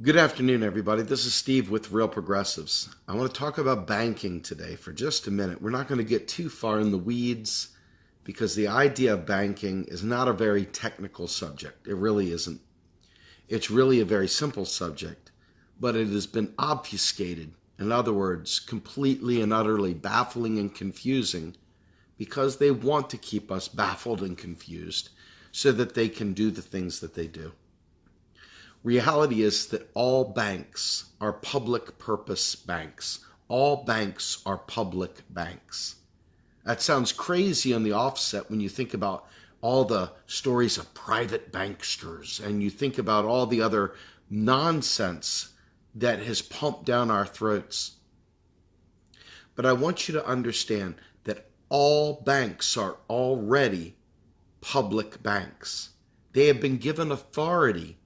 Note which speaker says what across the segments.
Speaker 1: Good afternoon, everybody. This is Steve with Real Progressives. I want to talk about banking today for just a minute. We're not going to get too far in the weeds because the idea of banking is not a very technical subject. It really isn't. It's really a very simple subject, but it has been obfuscated. In other words, completely and utterly baffling and confusing because they want to keep us baffled and confused so that they can do the things that they do. Reality is that all banks are public purpose banks. All banks are public banks. That sounds crazy on the offset when you think about all the stories of private banksters and you think about all the other nonsense that has pumped down our throats. But I want you to understand that all banks are already public banks. They have been given authority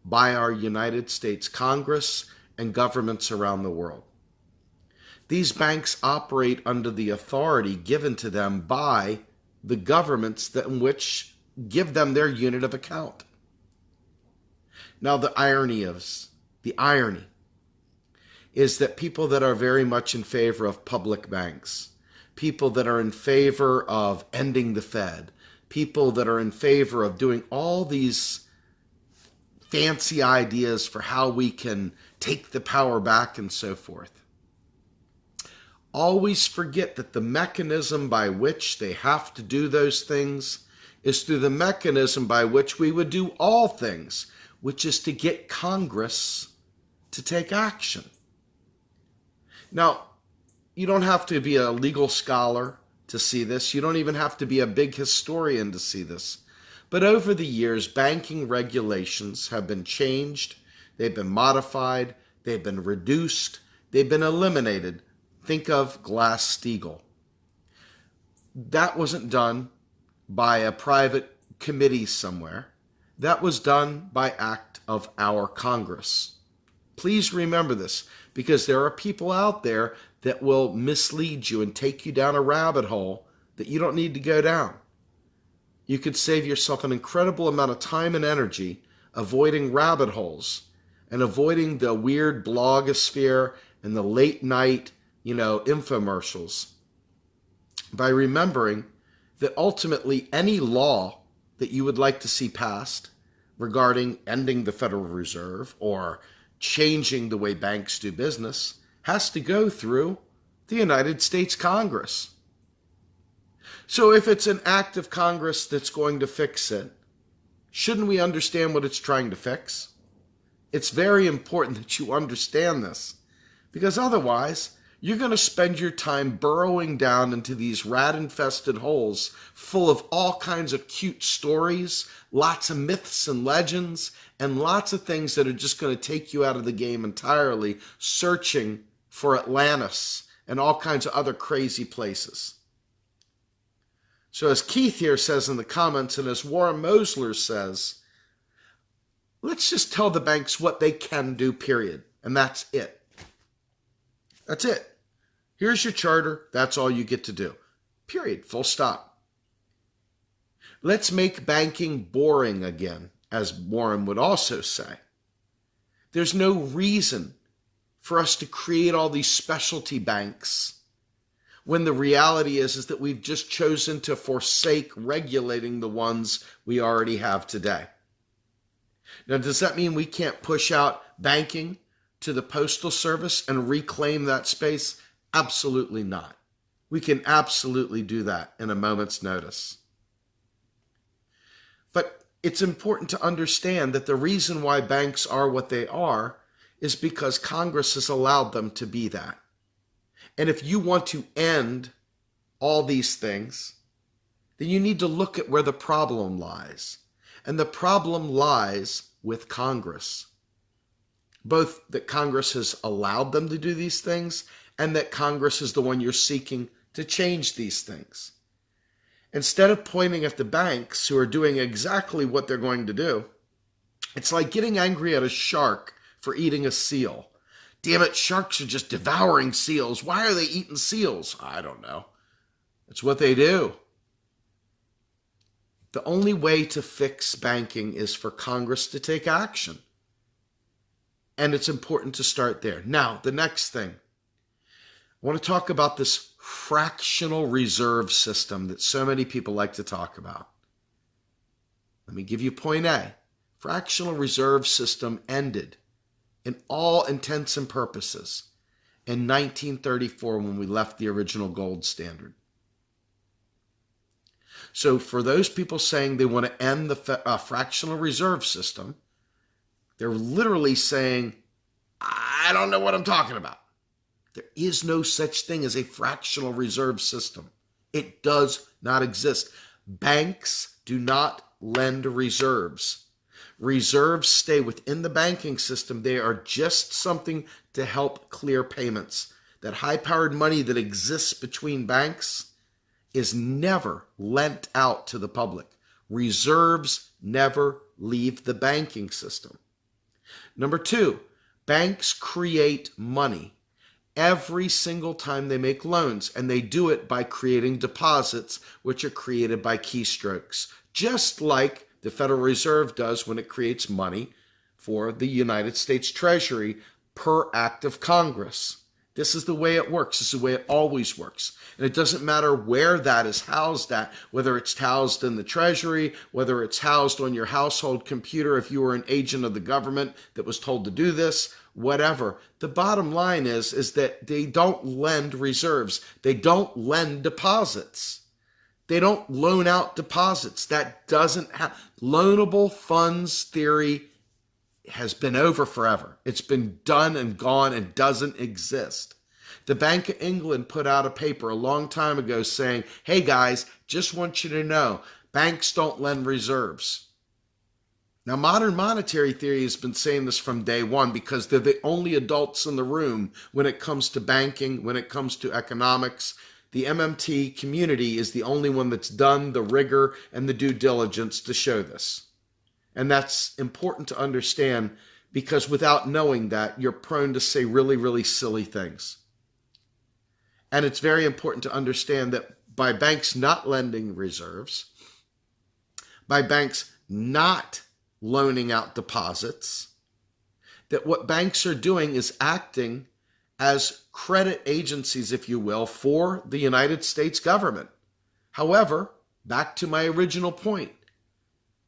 Speaker 1: by our United States Congress and governments around the world. These banks operate under the authority given to them by the governments that in which give them their unit of account. Now the irony is that people that are very much in favor of public banks, people that are in favor of ending the Fed, people that are in favor of doing all these fancy ideas for how we can take the power back and so forth, always forget that the mechanism by which they have to do those things is through the mechanism by which we would do all things, which is to get Congress to take action. Now, you don't have to be a legal scholar to see this. You don't even have to be a big historian to see this. But over the years, banking regulations have been changed, they've been modified, they've been reduced, they've been eliminated. Think of Glass-Steagall. That wasn't done by a private committee somewhere. That was done by act of our Congress. Please remember this, because there are people out there that will mislead you and take you down a rabbit hole that you don't need to go down. You could save yourself an incredible amount of time and energy avoiding rabbit holes and avoiding the weird blogosphere and the late night, infomercials by remembering that ultimately any law that you would like to see passed regarding ending the Federal Reserve or changing the way banks do business has to go through the United States Congress. So if it's an act of Congress that's going to fix it, shouldn't we understand what it's trying to fix? It's very important that you understand this, because otherwise you're going to spend your time burrowing down into these rat-infested holes full of all kinds of cute stories, lots of myths and legends, and lots of things that are just going to take you out of the game entirely, searching for Atlantis and all kinds of other crazy places. So as Keith here says in the comments, and as Warren Mosler says, let's just tell the banks what they can do, period. And that's it. That's it. Here's your charter. That's all you get to do. Period. Full stop. Let's make banking boring again, as Warren would also say. There's no reason for us to create all these specialty banks when the reality is that we've just chosen to forsake regulating the ones we already have today. Now, does that mean we can't push out banking to the Postal Service and reclaim that space? Absolutely not. We can absolutely do that in a moment's notice. But it's important to understand that the reason why banks are what they are is because Congress has allowed them to be that. And if you want to end all these things, then you need to look at where the problem lies. And the problem lies with Congress. Both that Congress has allowed them to do these things and that Congress is the one you're seeking to change these things. Instead of pointing at the banks who are doing exactly what they're going to do, it's like getting angry at a shark for eating a seal. Damn it, sharks are just devouring seals. Why are they eating seals? I don't know. It's what they do. The only way to fix banking is for Congress to take action. And it's important to start there. Now, the next thing, I want to talk about this fractional reserve system that so many people like to talk about. Let me give you point A. Fractional reserve system ended in all intents and purposes in 1934 when we left the original gold standard. So for those people saying they want to end the fractional reserve system, they're literally saying, I don't know what I'm talking about. There is no such thing as a fractional reserve system. It does not exist. Banks do not lend reserves. Reserves stay within the banking system. They are just something to help clear payments. That high-powered money that exists between banks is never lent out to the public. Reserves never leave the banking system. Number two, banks create money every single time they make loans, and they do it by creating deposits, which are created by keystrokes, just like the Federal Reserve does when it creates money for the United States Treasury per act of Congress. This is the way it works. This is the way it always works. And it doesn't matter where that is housed at, whether it's housed in the Treasury, whether it's housed on your household computer if you were an agent of the government that was told to do this, whatever. The bottom line is that they don't lend reserves. They don't lend deposits. They don't loan out deposits. That doesn't have loanable funds theory has been over forever. It's been done and gone and doesn't exist. The Bank of England put out a paper a long time ago saying, hey guys, just want you to know, banks don't lend reserves. Now, modern monetary theory has been saying this from day one because they're the only adults in the room when it comes to banking, when it comes to economics. The MMT community is the only one that's done the rigor and the due diligence to show this. And that's important to understand because without knowing that, you're prone to say really, really silly things. And it's very important to understand that by banks not lending reserves, by banks not loaning out deposits, that what banks are doing is acting as credit agencies, if you will, for the United States government. However, back to my original point,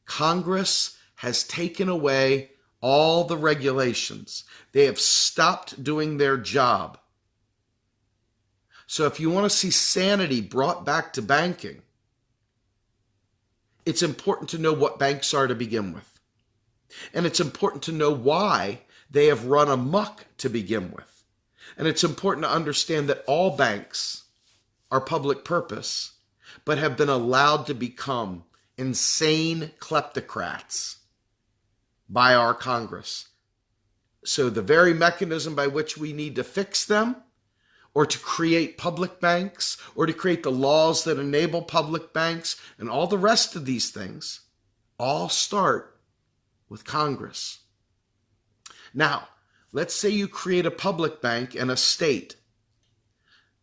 Speaker 1: Congress has taken away all the regulations. They have stopped doing their job. So if you want to see sanity brought back to banking, it's important to know what banks are to begin with. And it's important to know why they have run amok to begin with. And it's important to understand that all banks are public purpose, but have been allowed to become insane kleptocrats by our Congress. So the very mechanism by which we need to fix them, or to create public banks, or to create the laws that enable public banks, and all the rest of these things, all start with Congress. Now, let's say you create a public bank in a state.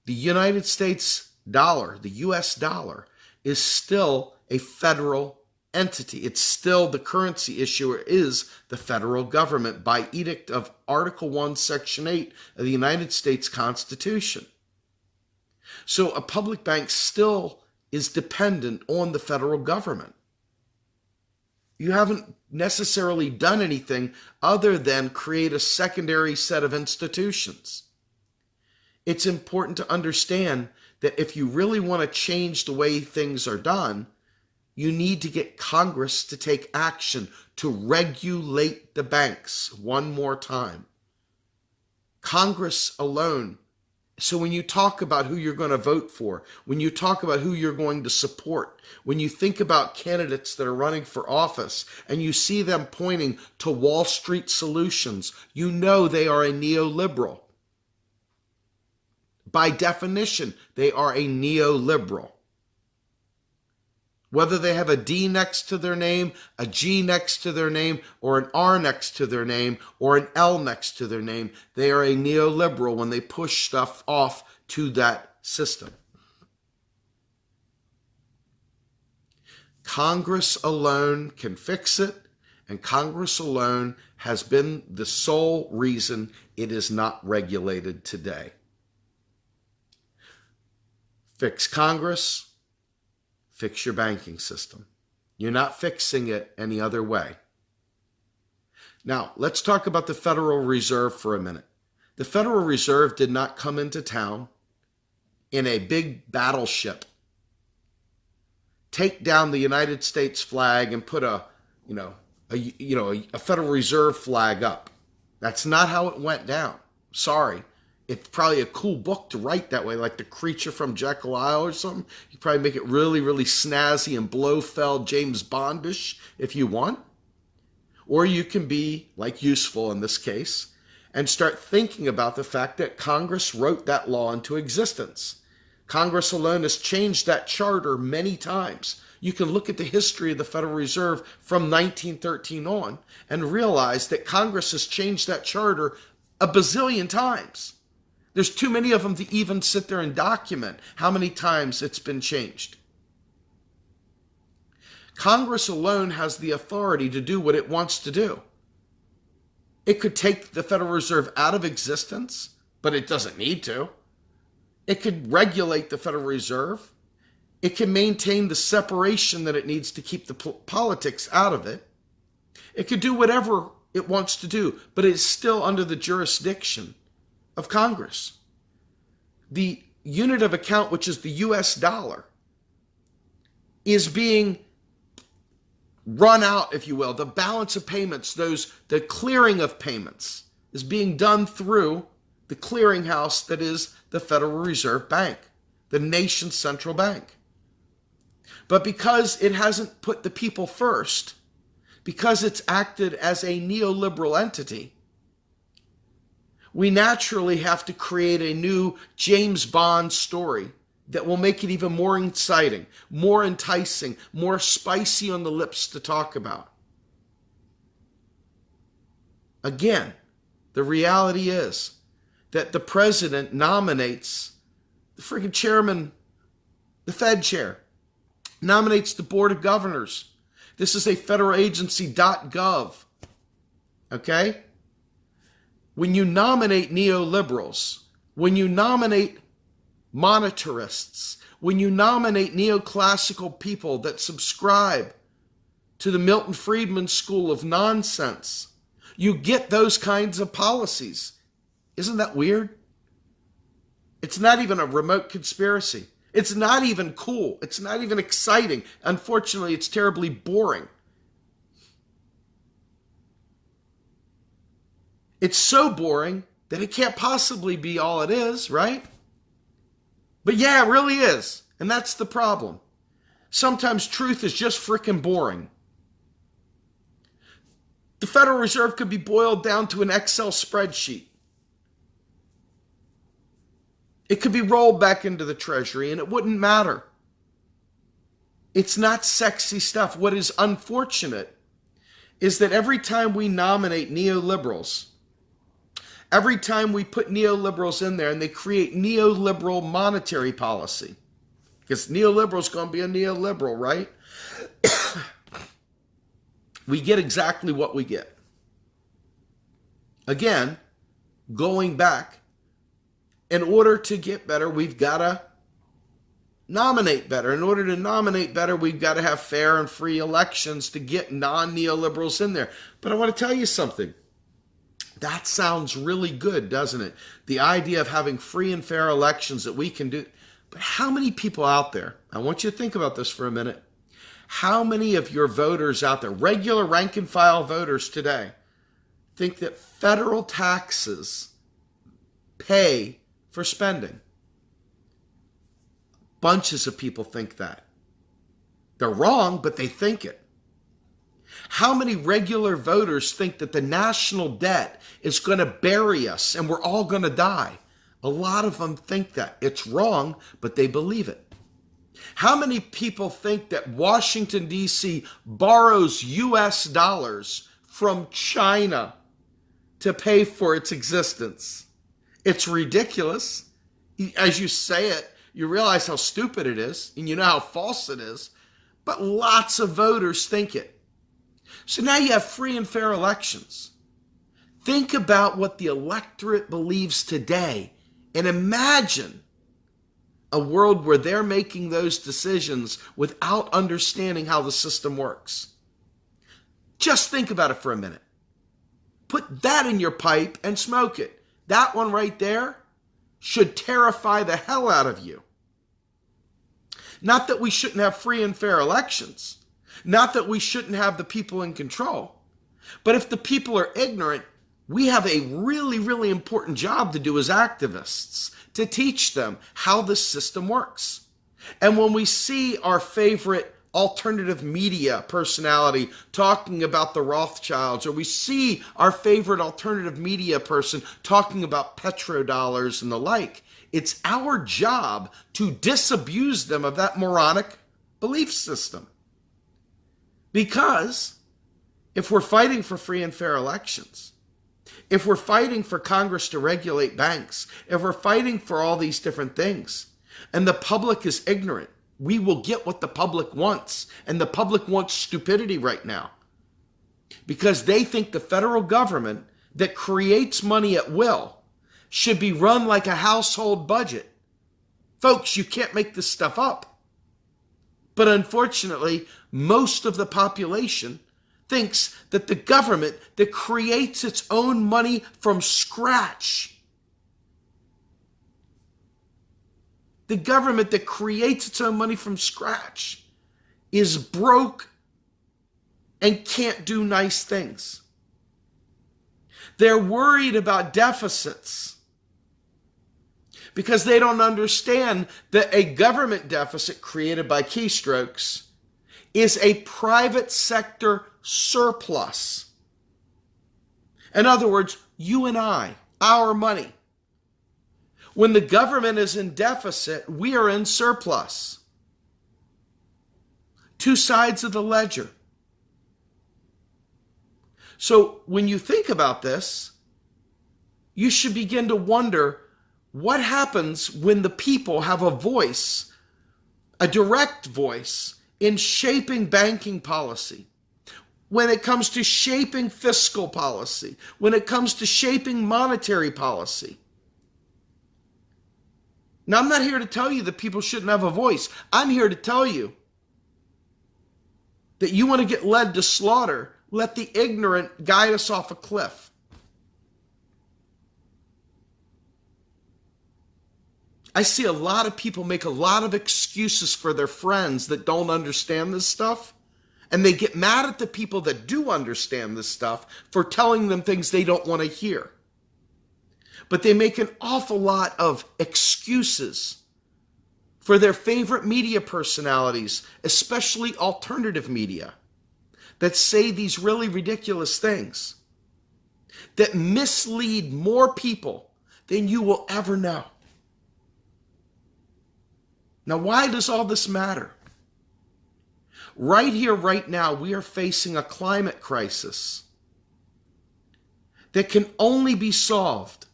Speaker 1: The United States dollar, the US dollar, is still a federal entity. It's still the currency issuer is the federal government by edict of Article 1, Section 8 of the United States Constitution. So a public bank still is dependent on the federal government. You haven't necessarily done anything other than create a secondary set of institutions. It's important to understand that if you really want to change the way things are done, you need to get Congress to take action to regulate the banks one more time. Congress alone. So when you talk about who you're going to vote for, when you talk about who you're going to support, when you think about candidates that are running for office and you see them pointing to Wall Street solutions, you know they are a neoliberal. By definition, they are a neoliberal. Whether they have a D next to their name, a G next to their name, or an R next to their name, or an L next to their name, they are a neoliberal when they push stuff off to that system. Congress alone can fix it, And Congress alone has been the sole reason it is not regulated today. Fix Congress, fix your banking system. You're not fixing it any other way. Now, let's talk about the Federal Reserve for a minute. The Federal Reserve did not come into town in a big battleship, take down the United States flag and put a Federal Reserve flag up. That's not how it went down. Sorry. It's probably a cool book to write that way, like The Creature from Jekyll Isle or something. You probably make it really, really snazzy and Blofeld, James Bondish if you want. Or you can be, like, useful in this case, and start thinking about the fact that Congress wrote that law into existence. Congress alone has changed that charter many times. You can look at the history of the Federal Reserve from 1913 on and realize that Congress has changed that charter a bazillion times. There's too many of them to even sit there and document how many times it's been changed. Congress alone has the authority to do what it wants to do. It could take the Federal Reserve out of existence, but it doesn't need to. It could regulate the Federal Reserve. It can maintain the separation that it needs to keep the politics out of it. It could do whatever it wants to do, but it's still under the jurisdiction of Congress. The unit of account, which is the US dollar, is being run out, if you will. The balance of payments, the clearing of payments is being done through the clearinghouse that is the Federal Reserve Bank, the nation's central bank. But because it hasn't put the people first, because it's acted as a neoliberal entity, we naturally have to create a new James Bond story that will make it even more exciting, more enticing, more spicy on the lips to talk about. Again, the reality is that the president nominates the freaking chairman, the Fed chair, nominates the board of governors. This is a federal agency, .gov. Okay? When you nominate neoliberals, when you nominate monetarists, when you nominate neoclassical people that subscribe to the Milton Friedman school of nonsense, you get those kinds of policies. Isn't that weird? It's not even a remote conspiracy. It's not even cool. It's not even exciting. Unfortunately, it's terribly boring. It's so boring that it can't possibly be all it is, right? But yeah, it really is. And that's the problem. Sometimes truth is just freaking boring. The Federal Reserve could be boiled down to an Excel spreadsheet. It could be rolled back into the Treasury and it wouldn't matter. It's not sexy stuff. What is unfortunate is that every time we nominate neoliberals, every time we put neoliberals in there and they create neoliberal monetary policy, because neoliberal's going to be a neoliberal, right? We get exactly what we get. Again, going back, in order to get better, we've got to nominate better. In order to nominate better, we've got to have fair and free elections to get non-neoliberals in there. But I want to tell you something. That sounds really good, doesn't it? The idea of having free and fair elections that we can do. But how many people out there, I want you to think about this for a minute. How many of your voters out there, regular rank and file voters today, think that federal taxes pay for spending? Bunches of people think that. They're wrong, but they think it. How many regular voters think that the national debt is going to bury us and we're all going to die? A lot of them think that. It's wrong, but they believe it. How many people think that Washington, D.C. borrows U.S. dollars from China to pay for its existence? It's ridiculous. As you say it, you realize how stupid it is, and you know how false it is. But lots of voters think it. So now you have free and fair elections. Think about what the electorate believes today and imagine a world where they're making those decisions without understanding how the system works. Just think about it for a minute. Put that in your pipe and smoke it. That one right there should terrify the hell out of you. Not that we shouldn't have free and fair elections. Not that we shouldn't have the people in control. But if the people are ignorant, we have a really, really important job to do as activists, to teach them how this system works. And when we see our favorite alternative media personality talking about the Rothschilds, or we see our favorite alternative media person talking about petrodollars and the like, it's our job to disabuse them of that moronic belief system. Because if we're fighting for free and fair elections, if we're fighting for Congress to regulate banks, if we're fighting for all these different things, and the public is ignorant, we will get what the public wants. And the public wants stupidity right now. Because they think the federal government that creates money at will should be run like a household budget. Folks, you can't make this stuff up. But unfortunately, most of the population thinks that the government that creates its own money from scratch, the government that creates its own money from scratch, is broke and can't do nice things. They're worried about deficits because they don't understand that a government deficit created by keystrokes is a private sector surplus. In other words, you and I, our money. When the government is in deficit, we are in surplus. Two sides of the ledger. So when you think about this, you should begin to wonder what happens when the people have a voice, a direct voice, in shaping banking policy, when it comes to shaping fiscal policy, when it comes to shaping monetary policy. Now, I'm not here to tell you that people shouldn't have a voice. I'm here to tell you that you want to get led to slaughter, let the ignorant guide us off a cliff. I see a lot of people make a lot of excuses for their friends that don't understand this stuff, and they get mad at the people that do understand this stuff for telling them things they don't want to hear. But they make an awful lot of excuses for their favorite media personalities, especially alternative media, that say these really ridiculous things that mislead more people than you will ever know. Now, why does all this matter? Right here, right now, we are facing a climate crisis that can only be solved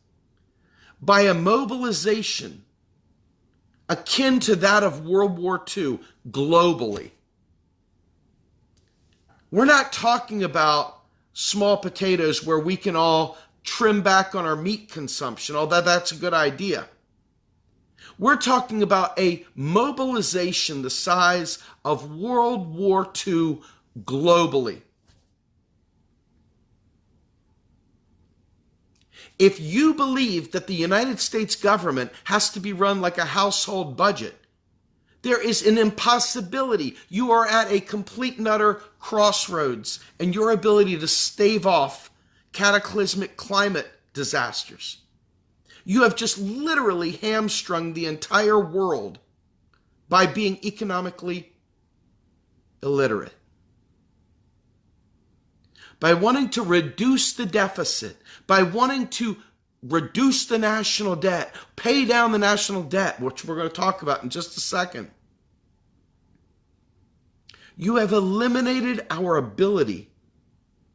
Speaker 1: by a mobilization akin to that of World War II globally. We're not talking about small potatoes where we can all trim back on our meat consumption, although that's a good idea. We're talking about a mobilization the size of World War II globally. If you believe that the United States government has to be run like a household budget, there is an impossibility. You are at a complete and utter crossroads in your ability to stave off cataclysmic climate disasters. You have just literally hamstrung the entire world by being economically illiterate. By wanting to reduce the deficit, by wanting to reduce the national debt, pay down the national debt, which we're going to talk about in just a second, you have eliminated our ability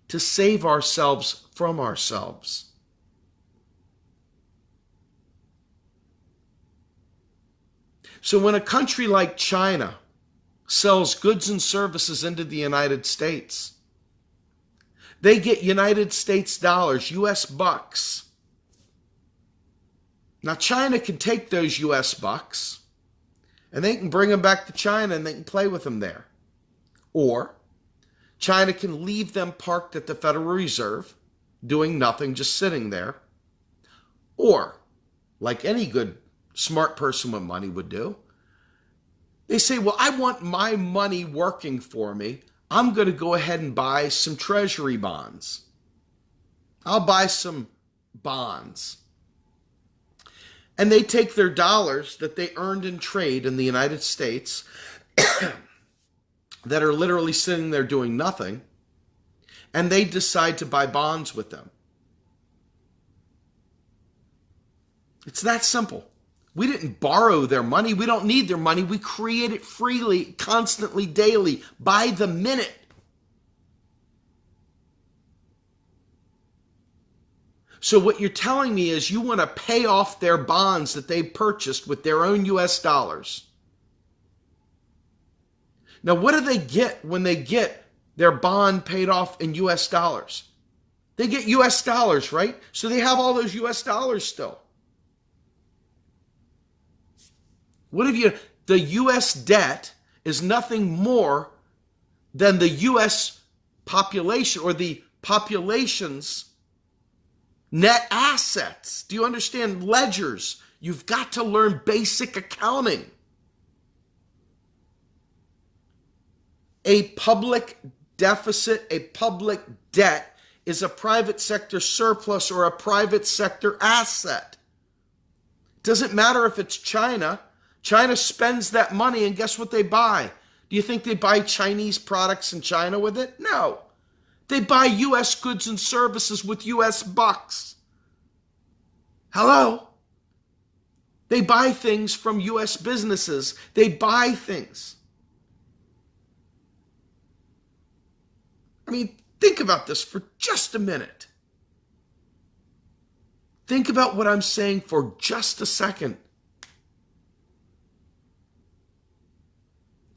Speaker 1: to save ourselves from ourselves. So when a country like China sells goods and services into the United States, They get United States dollars, US bucks. Now China can take those US bucks and they can bring them back to China and they can play with them there. Or China can leave them parked at the Federal Reserve, doing nothing, just sitting there. Or, like any good smart person with money would do, they say, well, I want my money working for me. I'm going to go ahead and buy some treasury bonds. I'll buy some bonds. And they take their dollars that they earned in trade in the United States that are literally sitting there doing nothing, and they decide to buy bonds with them. It's that simple. We didn't borrow their money. We don't need their money. We create it freely, constantly, daily, by the minute. So what you're telling me is you want to pay off their bonds that they purchased with their own US dollars. Now, what do they get when they get their bond paid off in US dollars? They get US dollars, right? So they have all those US dollars still. What have you, the US debt is nothing more than the US population or the population's net assets. Do you understand ledgers? You've got to learn basic accounting. A public deficit, a public debt is a private sector surplus or a private sector asset. Doesn't matter if it's China. China spends that money and guess what they buy? Do you think they buy Chinese products in China with it? No. They buy U.S. goods and services with U.S. bucks. Hello? They buy things from U.S. businesses. They buy things. I mean, think about this for just a minute. Think about what I'm saying for just a second.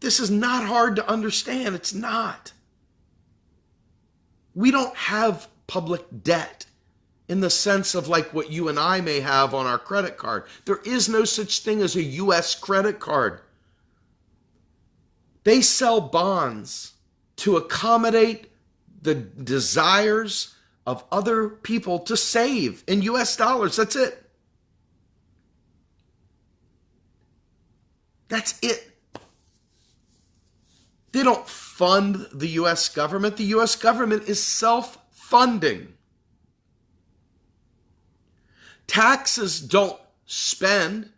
Speaker 1: This is not hard to understand. It's not. We don't have public debt in the sense of like what you and I may have on our credit card. There is no such thing as a U.S. credit card. They sell bonds to accommodate the desires of other people to save in US dollars. That's it. That's it. They don't fund the US government. The US government is self-funding. Taxes don't spend.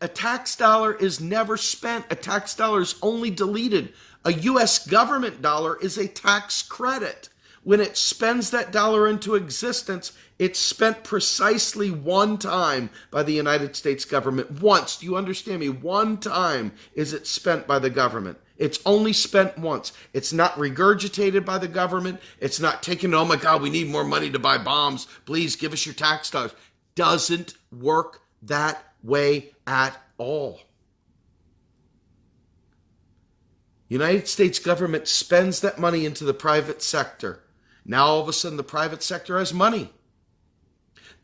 Speaker 1: A tax dollar is never spent. A tax dollar is only deleted. A US government dollar is a tax credit. When it spends that dollar into existence, it's spent precisely one time by the United States government. Once. Do you understand me? One time is it spent by the government. It's only spent once. It's not regurgitated by the government. It's not taken, oh my God, we need more money to buy bombs. Please give us your tax dollars. Doesn't work that way at all. United States government spends that money into the private sector. Now all of a sudden the private sector has money.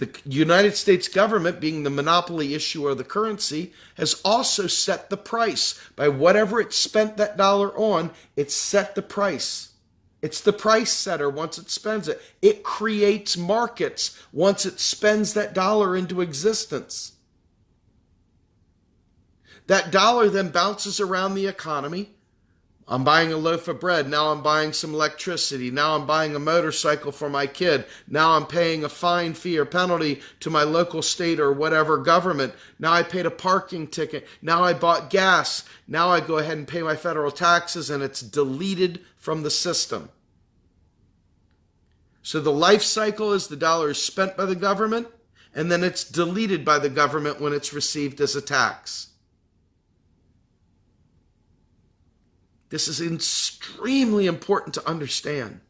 Speaker 1: The United States government, being the monopoly issuer of the currency, has also set the price. By whatever it spent that dollar on, it set the price. It's the price setter once it spends it. It creates markets once it spends that dollar into existence. That dollar then bounces around the economy. I'm buying a loaf of bread. Now I'm buying some electricity. Now I'm buying a motorcycle for my kid. Now I'm paying a fine fee or penalty to my local, state, or whatever government. Now I paid a parking ticket. Now I bought gas. Now I go ahead and pay my federal taxes and it's deleted from the system. So the life cycle is the dollar is spent by the government and then it's deleted by the government when it's received as a tax. This is extremely important to understand.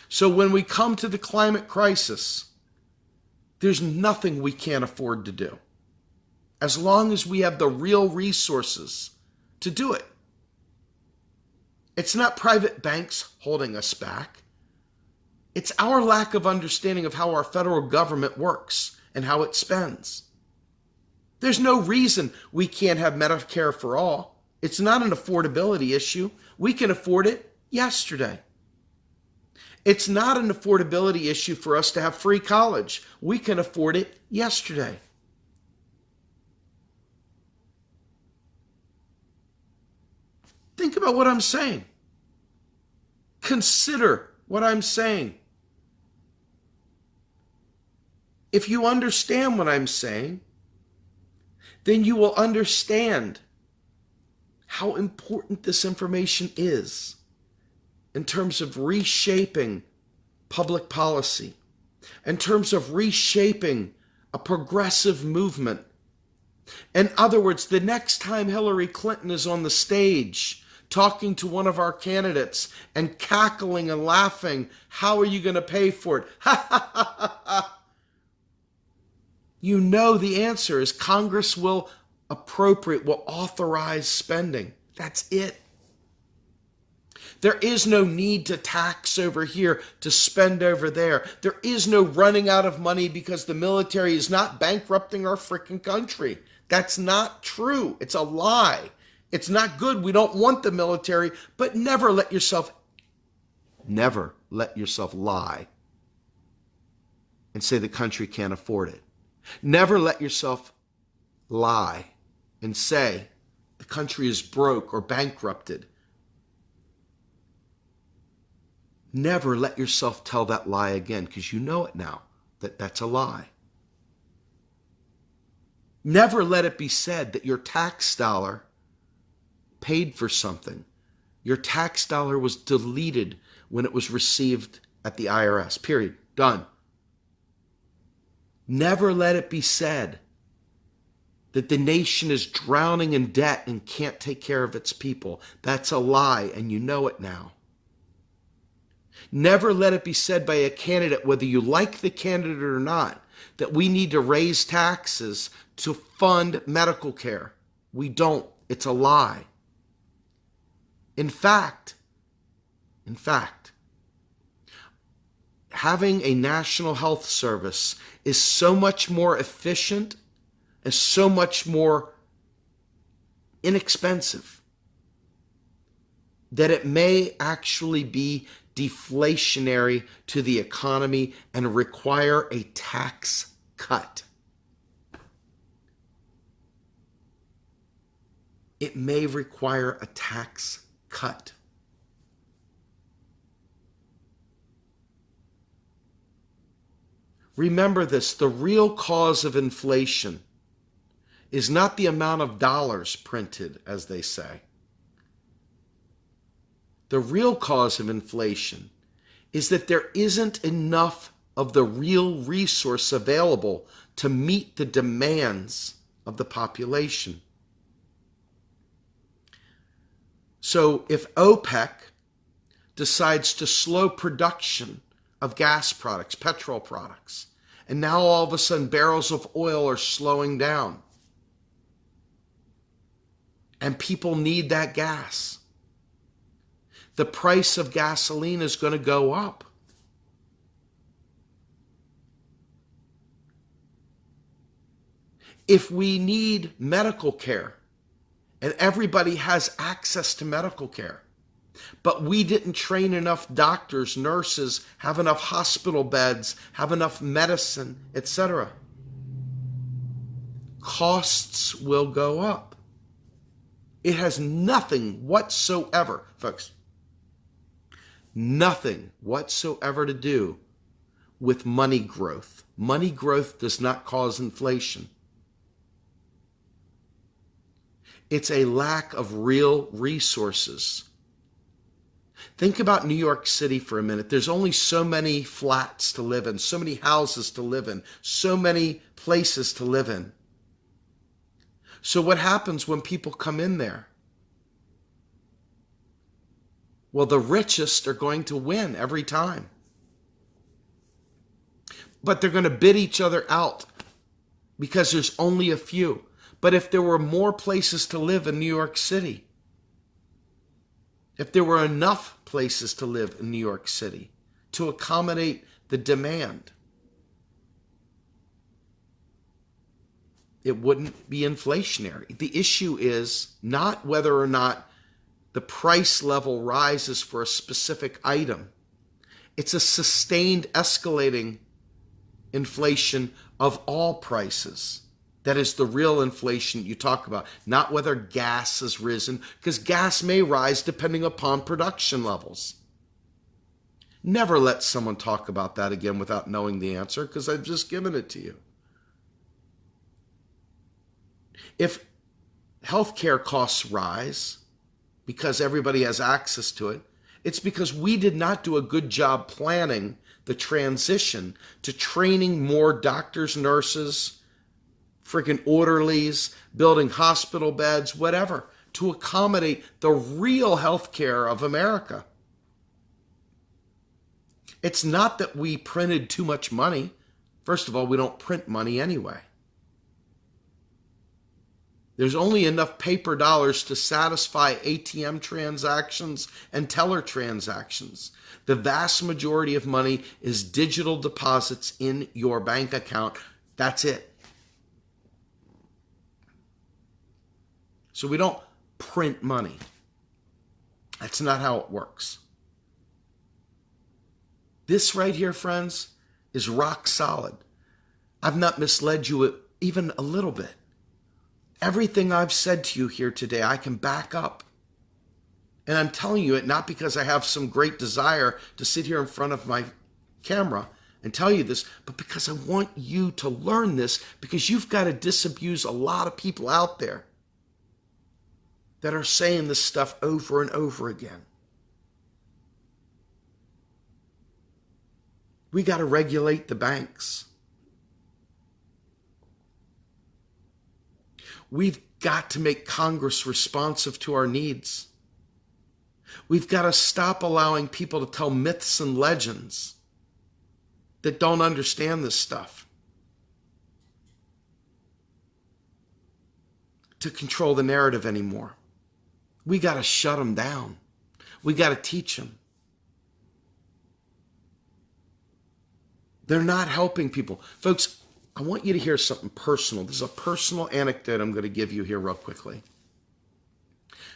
Speaker 1: So when we come to the climate crisis, there's nothing we can't afford to do, as long as we have the real resources to do it. It's not private banks holding us back. It's our lack of understanding of how our federal government works and how it spends. There's no reason we can't have Medicare for all. It's not an affordability issue. We can afford it yesterday. It's not an affordability issue for us to have free college. We can afford it yesterday. Think about what I'm saying. Consider what I'm saying. If you understand what I'm saying, then you will understand how important this information is in terms of reshaping public policy, in terms of reshaping a progressive movement. In other words, the next time Hillary Clinton is on the stage talking to one of our candidates and cackling and laughing, how are you going to pay for it? Ha ha ha ha ha. You know the answer is Congress will authorize spending. That's it. There is no need to tax over here, to spend over there. There is no running out of money because the military is not bankrupting our freaking country. That's not true. It's a lie. It's not good. We don't want the military, but never let yourself lie and say the country can't afford it. Never let yourself lie and say the country is broke or bankrupted. Never let yourself tell that lie again, because you know it now that that's a lie. Never let it be said that your tax dollar paid for something. Your tax dollar was deleted when it was received at the IRS. Period. Done. Never let it be said that the nation is drowning in debt and can't take care of its people. That's a lie, and you know it now. Never let it be said by a candidate, whether you like the candidate or not, that we need to raise taxes to fund medical care. We don't. It's a lie. In fact, having a national health service is so much more efficient and so much more inexpensive that it may actually be deflationary to the economy and require a tax cut. It may require a tax cut. Remember this, the real cause of inflation is not the amount of dollars printed, as they say. The real cause of inflation is that there isn't enough of the real resource available to meet the demands of the population. So if OPEC decides to slow production of gas products, petrol products, and now all of a sudden barrels of oil are slowing down, and people need that gas, the price of gasoline is going to go up. If we need medical care, and everybody has access to medical care, but we didn't train enough doctors, nurses, have enough hospital beds, have enough medicine, etc., costs will go up. It has nothing whatsoever, folks, nothing whatsoever to do with money growth. Money growth does not cause inflation. It's a lack of real resources. Think about New York City for a minute. There's only so many flats to live in, so many houses to live in, so many places to live in. So what happens when people come in there? Well, the richest are going to win every time. But they're going to bid each other out because there's only a few. But if there were more places to live in New York City, if there were enough places to live in New York City to accommodate the demand, it wouldn't be inflationary. The issue is not whether or not the price level rises for a specific item. It's a sustained escalating inflation of all prices. That is the real inflation you talk about, not whether gas has risen, because gas may rise depending upon production levels. Never let someone talk about that again without knowing the answer, because I've just given it to you. If healthcare costs rise because everybody has access to it, it's because we did not do a good job planning the transition to training more doctors, nurses, freaking orderlies, building hospital beds, whatever, to accommodate the real healthcare of America. It's not that we printed too much money. First of all, we don't print money anyway. There's only enough paper dollars to satisfy ATM transactions and teller transactions. The vast majority of money is digital deposits in your bank account. That's it. So we don't print money. That's not how it works. This right here, friends, is rock solid. I've not misled you even a little bit. Everything I've said to you here today, I can back up. And I'm telling you it not because I have some great desire to sit here in front of my camera and tell you this, but because I want you to learn this, because you've got to disabuse a lot of people out there that are saying this stuff over and over again. We got to regulate the banks. We've got to make Congress responsive to our needs. We've got to stop allowing people to tell myths and legends that don't understand this stuff to control the narrative anymore. We got to shut them down. We got to teach them. They're not helping people. Folks, I want you to hear something personal. This is a personal anecdote I'm going to give you here real quickly.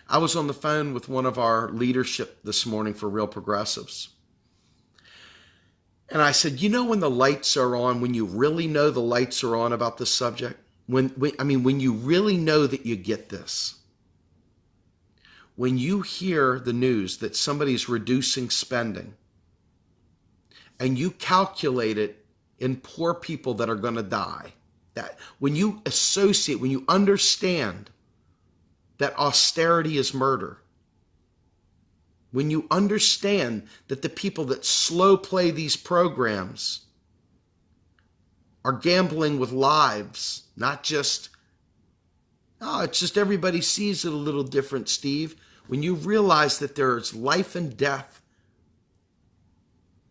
Speaker 1: I was on the phone with one of our leadership this morning for Real Progressives. And I said, you know when the lights are on, when you really know the lights are on about this subject? When you really know that you get this. When you hear the news that somebody's reducing spending, and you calculate it in poor people that are going to die, that when you associate, when you understand that austerity is murder, when you understand that the people that slow play these programs are gambling with lives, not just, it's just everybody sees it a little different, Steve. When you realize that there is life and death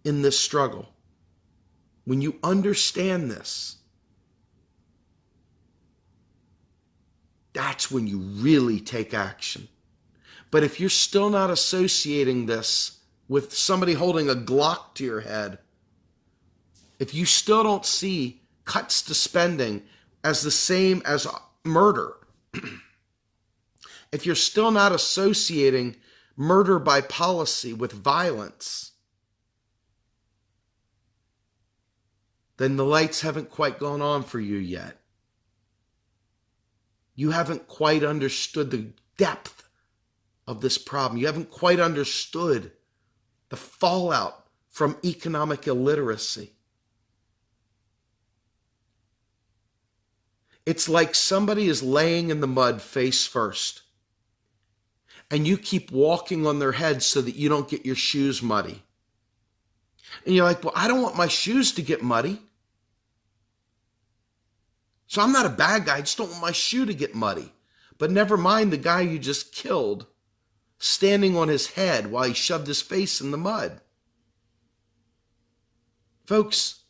Speaker 1: in this struggle, when you understand this, that's when you really take action. But if you're still not associating this with somebody holding a Glock to your head, if you still don't see cuts to spending as the same as murder, if you're still not associating murder by policy with violence, then the lights haven't quite gone on for you yet. You haven't quite understood the depth of this problem. You haven't quite understood the fallout from economic illiteracy. It's like somebody is laying in the mud face first, and you keep walking on their head so that you don't get your shoes muddy. And you're like, well, I don't want my shoes to get muddy. So I'm not a bad guy. I just don't want my shoe to get muddy. But never mind the guy you just killed standing on his head while he shoved his face in the mud. Folks,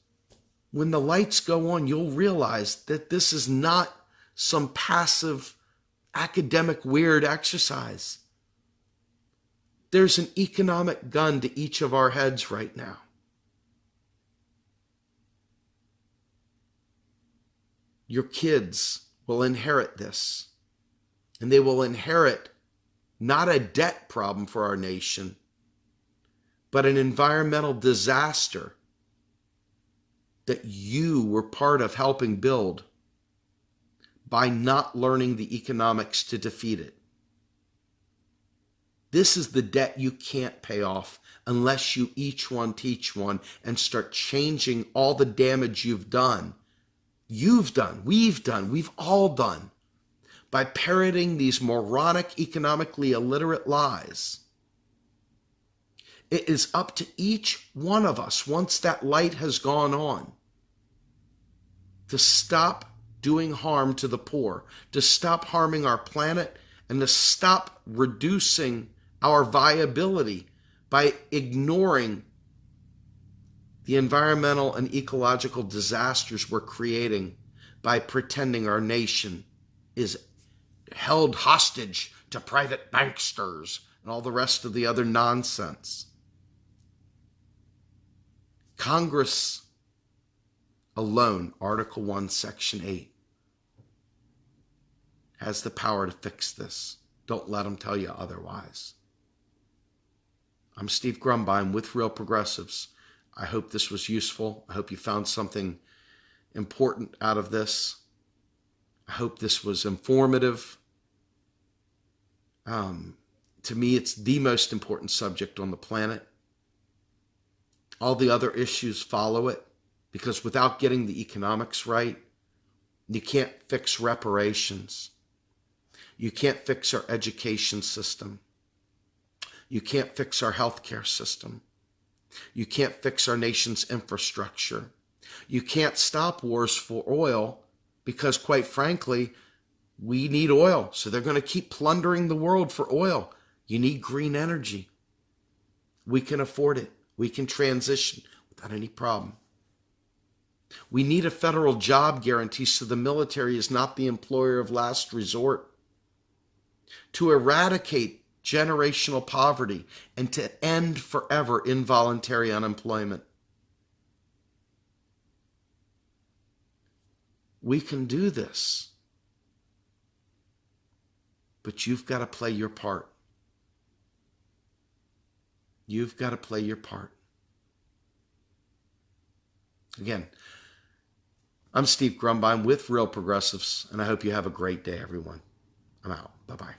Speaker 1: when the lights go on, you'll realize that this is not some passive academic weird exercise. There's an economic gun to each of our heads right now. Your kids will inherit this, and they will inherit not a debt problem for our nation, but an environmental disaster that you were part of helping build by not learning the economics to defeat it. This is the debt you can't pay off unless you each one teach one and start changing all the damage you've done. You've done, we've all done by parroting these moronic, economically illiterate lies. It is up to each one of us, once that light has gone on, to stop doing harm to the poor, to stop harming our planet, and to stop reducing our viability by ignoring the environmental and ecological disasters we're creating by pretending our nation is held hostage to private banksters and all the rest of the other nonsense. Congress alone, Article 1, Section 8, has the power to fix this. Don't let them tell you otherwise. I'm Steve Grumbine with Real Progressives. I hope this was useful. I hope you found something important out of this. I hope this was informative. To me, it's the most important subject on the planet. All the other issues follow it, because without getting the economics right, you can't fix reparations. You can't fix our education system. You can't fix our healthcare system. You can't fix our nation's infrastructure. You can't stop wars for oil because, quite frankly, we need oil. So they're going to keep plundering the world for oil. You need green energy. We can afford it. We can transition without any problem. We need a federal job guarantee so the military is not the employer of last resort. To eradicate generational poverty and to end forever involuntary unemployment. We can do this, but you've got to play your part. You've got to play your part. Again, I'm Steve Grumbine with Real Progressives, and I hope you have a great day, everyone. I'm out. Bye-bye.